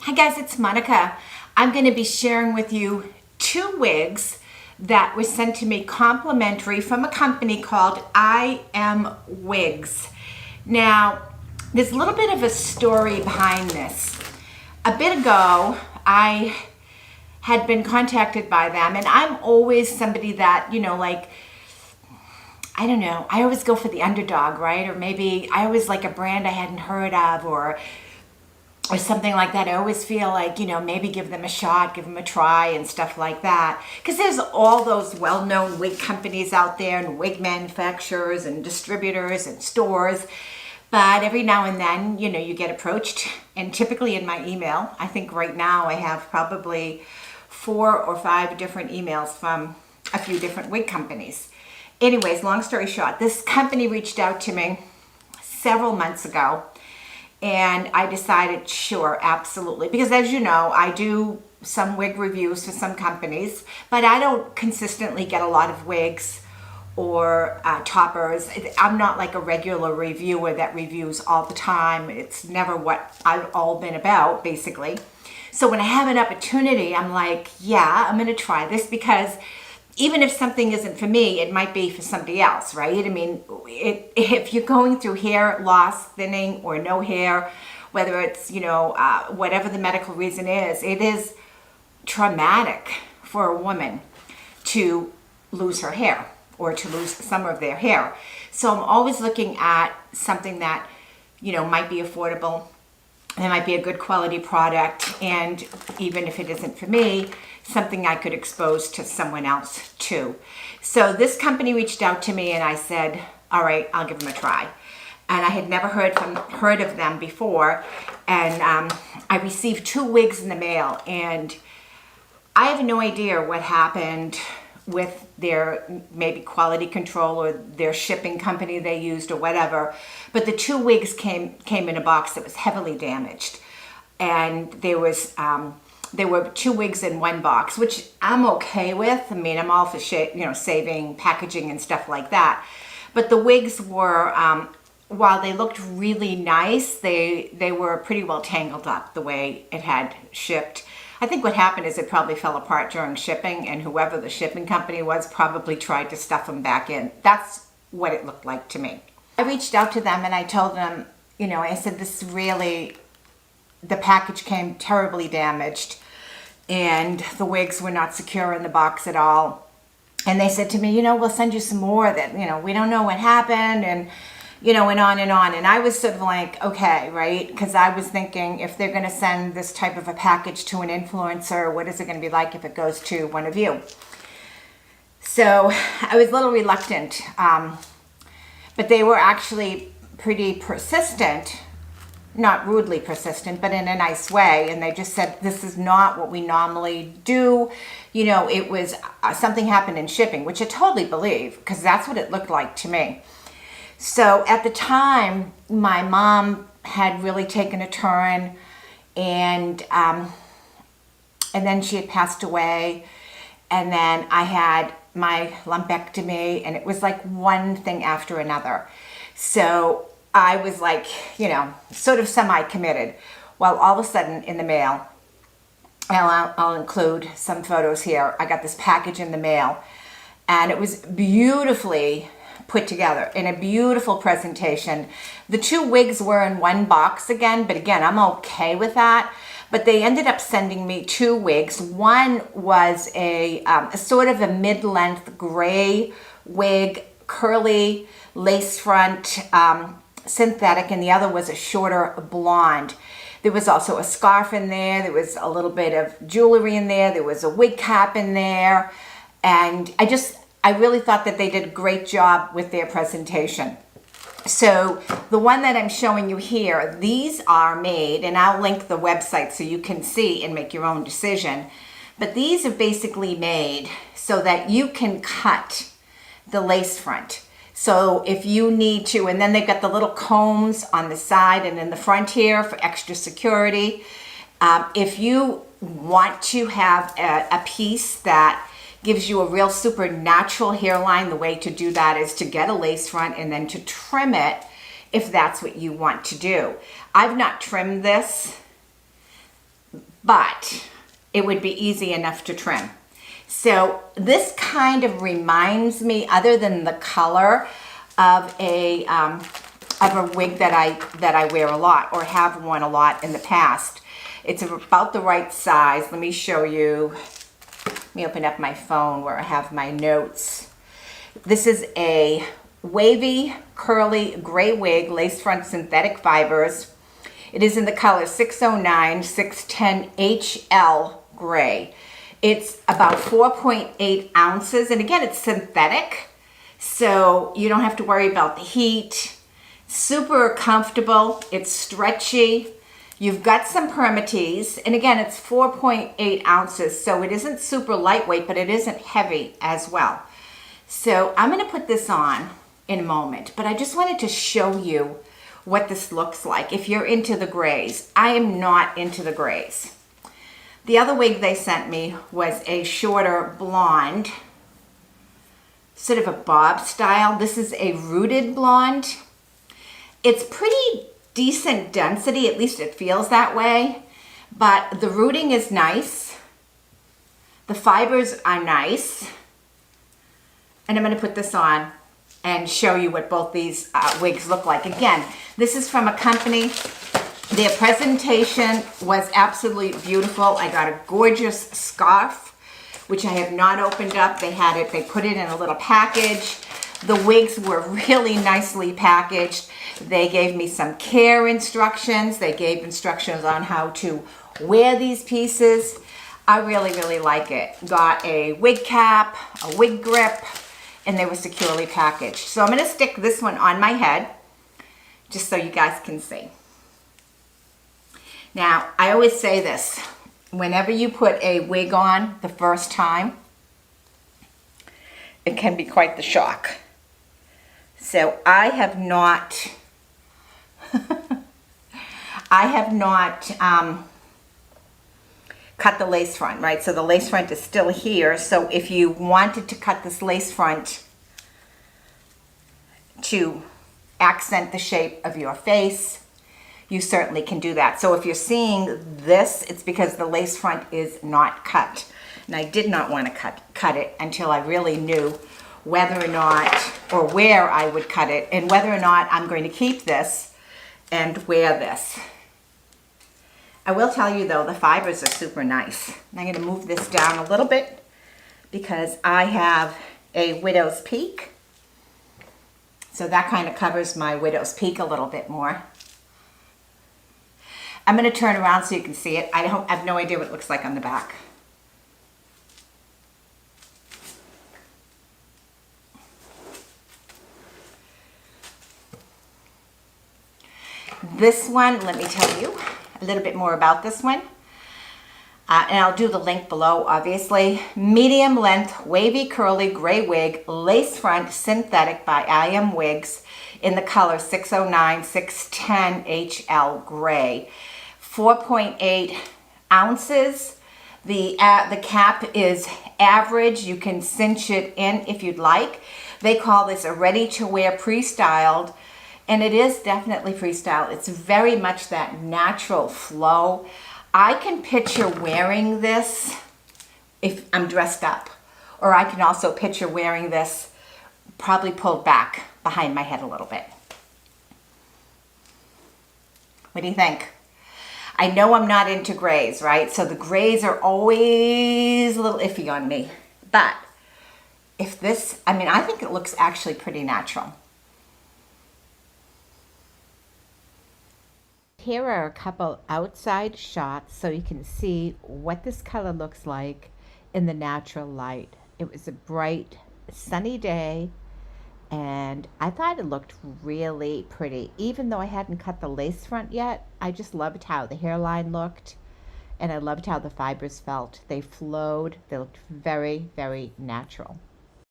Hi guys, it's Monica. I'm going to be sharing with you 2 wigs that were sent to me complimentary from a company called I Am Wigs. Now, there's a little bit of a story behind this. A bit ago, I had been contacted by them, and I'm always somebody that, I don't know, I always go for the underdog, right? Or maybe I always like a brand I hadn't heard of or something like that. I always feel like, maybe give them a shot, give them a try and stuff like that. Because there's all those well-known wig companies out there and wig manufacturers and distributors and stores. But every now and then, you get approached. And typically in my email, I think right now I have probably 4 or 5 different emails from a few different wig companies. Anyways, long story short, this company reached out to me several months ago. And I decided, sure, absolutely. Because as you know, I do some wig reviews for some companies, but I don't consistently get a lot of wigs or toppers. I'm not like a regular reviewer that reviews all the time. It's never what I've all been about, basically. So when I have an opportunity, I'm like, yeah, I'm going to try this because even if something isn't for me, it might be for somebody else, right? I mean, if you're going through hair loss, thinning, or no hair, whether it's, whatever the medical reason is, it is traumatic for a woman to lose her hair or to lose some of their hair. So I'm always looking at something that, might be affordable. It might be a good quality product, and even if it isn't for me, something I could expose to someone else too. So this company reached out to me and I said, all right, I'll give them a try. And I had never heard of them before, and I received 2 wigs in the mail, and I have no idea what happened with their maybe quality control or their shipping company they used or whatever, but the 2 wigs came in a box that was heavily damaged, and there were 2 wigs in one box, which I'm okay with. I mean, I'm all for saving packaging and stuff like that. But the wigs were, while they looked really nice, they were pretty well tangled up the way it had shipped. I think what happened is it probably fell apart during shipping, and whoever the shipping company was probably tried to stuff them back in. That's what it looked like to me. I reached out to them and I told them, I said, the package came terribly damaged and the wigs were not secure in the box at all. And they said to me, we'll send you some more that, we don't know what happened, and and on and on. And I was sort of like, okay, right? Because I was thinking, if they're going to send this type of a package to an influencer, what is it going to be like if it goes to one of you? So I was a little reluctant, but they were actually pretty persistent, not rudely persistent, but in a nice way. And they just said, this is not what we normally do. It was something happened in shipping, which I totally believe, because that's what it looked like to me. So at the time, my mom had really taken a turn, and then she had passed away, and then I had my lumpectomy, and it was like one thing after another. So I was like, sort of semi-committed. Well, all of a sudden in the mail, I'll include some photos here. I got this package in the mail, and it was beautifully put together in a beautiful presentation. The 2 wigs were in one box again, but again, I'm okay with that. But they ended up sending me 2 wigs. One was a sort of a mid-length gray wig, curly lace front, synthetic, and the other was a shorter blonde. There was also a scarf in there. There was a little bit of jewelry in there. There was a wig cap in there. And I really thought that they did a great job with their presentation. So the one that I'm showing you here, these are made, and I'll link the website so you can see and make your own decision. But these are basically made so that you can cut the lace front. So if you need to, and then they've got the little combs on the side and in the front here for extra security. If you want to have a piece that gives you a real super natural hairline, the way to do that is to get a lace front and then to trim it if that's what you want to do. I've not trimmed this but it would be easy enough to trim. So this kind of reminds me, other than the color, of a wig that I wear a lot or have worn a lot in the past. It's about the right size. Let me show you. Let me open up my phone where I have my notes. This is a wavy, curly, gray wig, lace front synthetic fibers. It is in the color 609, 610 HL gray. It's about 4.8 ounces, and again, it's synthetic, so you don't have to worry about the heat. Super comfortable, it's stretchy. You've got some permatease, and again, it's 4.8 ounces, so it isn't super lightweight, but it isn't heavy as well. So I'm gonna put this on in a moment, but I just wanted to show you what this looks like if you're into the grays. I am not into the grays. The other wig they sent me was a shorter blonde, sort of a bob style. This is a rooted blonde. It's pretty decent density, at least it feels that way, but the rooting is nice. The fibers are nice. And I'm gonna put this on and show you what both these wigs look like. Again, this is from a company. Their presentation was absolutely beautiful. I got a gorgeous scarf, which I have not opened up. They put it in a little package. The wigs were really nicely packaged. They gave me some care instructions. They gave instructions on how to wear these pieces. I really, really like it. Got a wig cap, a wig grip, and they were securely packaged. So I'm gonna stick this one on my head, just so you guys can see. Now, I always say this, whenever you put a wig on the first time, it can be quite the shock. So I have not, cut the lace front, right? So the lace front is still here. So if you wanted to cut this lace front to accent the shape of your face, you certainly can do that. So if you're seeing this, it's because the lace front is not cut. And I did not want to cut it until I really knew whether or not, or where I would cut it, and whether or not I'm going to keep this and wear this. I will tell you though, the fibers are super nice. I'm going to move this down a little bit because I have a widow's peak. So that kind of covers my widow's peak a little bit more. I'm going to turn around so you can see it. I have no idea what it looks like on the back. This one, let me tell you a little bit more about this one. And I'll do the link below, obviously. Medium length, wavy, curly, gray wig, lace front, synthetic by I Am Wigs in the color 609, 610 HL gray. 4.8 ounces. The cap is average. You can cinch it in if you'd like. They call this a ready-to-wear pre-styled, and it is definitely pre-styled. It's very much that natural flow. I can picture wearing this if I'm dressed up, or I can also picture wearing this probably pulled back behind my head a little bit. What do you think? I know I'm not into grays, right? So the grays are always a little iffy on me. But if this, I mean, I think it looks actually pretty natural. Here are a couple outside shots so you can see what this color looks like in the natural light. It was a bright, sunny day, and I thought it looked really pretty. Even though I hadn't cut the lace front yet, I just loved how the hairline looked, and I loved how the fibers felt. They flowed, they looked very, very natural.